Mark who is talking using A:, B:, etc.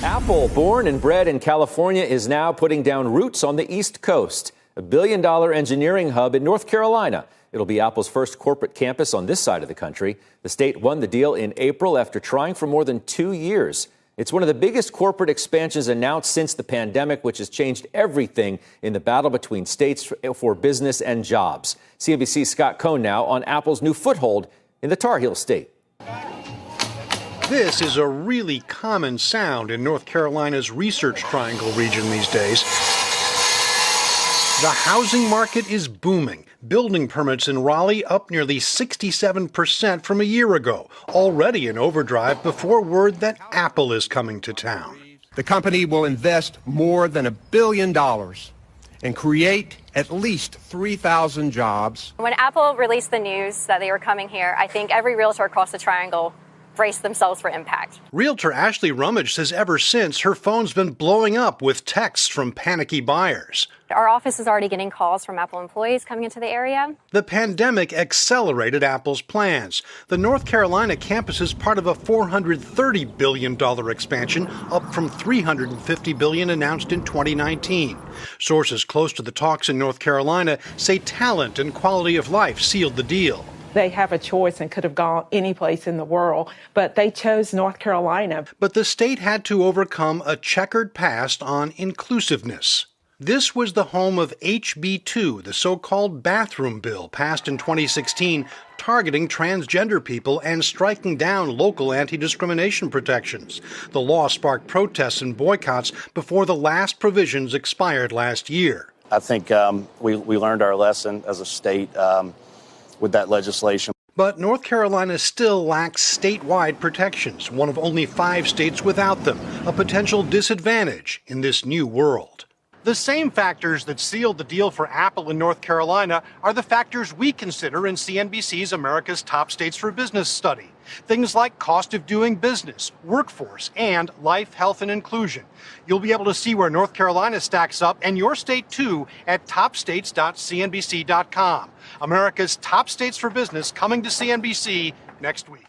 A: Apple, born and bred in California, is now putting down roots on the East Coast, a billion-dollar engineering hub in North Carolina. It'll be Apple's first corporate campus on this side of the country. The state won the deal in April after trying for more than 2 years. It's one of the biggest corporate expansions announced since the pandemic, which has changed everything in the battle between states for business and jobs. CNBC's Scott Cohn now on Apple's new foothold in the Tar Heel state.
B: This is a really common sound in North Carolina's Research Triangle region these days. The housing market is booming. Building permits in Raleigh up nearly 67% from a year ago, already in overdrive before word that Apple is coming to town.
C: The company will invest more than $1 billion and create at least 3,000 jobs.
D: When Apple released the news that they were coming here, I think every realtor across the Triangle braced themselves for impact.
B: Realtor Ashley Rummage says ever since, her phone's been blowing up with texts from panicky buyers.
D: Our office is already getting calls from Apple employees coming into the area.
B: The pandemic accelerated Apple's plans. The North Carolina campus is part of a $430 billion expansion, up from $350 billion announced in 2019. Sources close to the talks in North Carolina say talent and quality of life sealed the deal.
E: They have a choice and could have gone any place in the world, but they chose North Carolina.
B: But the state had to overcome a checkered past on inclusiveness. This was the home of HB 2, the so-called bathroom bill passed in 2016, targeting transgender people and striking down local anti-discrimination protections. The law sparked protests and boycotts before the last provisions expired last year.
F: I think we learned our lesson as a state with that legislation.
B: But North Carolina still lacks statewide protections, one of only 5 states without them, a potential disadvantage in this new world. The same factors that sealed the deal for Apple in North Carolina are the factors we consider in CNBC's America's Top States for Business study. Things like cost of doing business, workforce, and life, health, and inclusion. You'll be able to see where North Carolina stacks up, and your state too, at topstates.cnbc.com. America's Top States for Business coming to CNBC next week.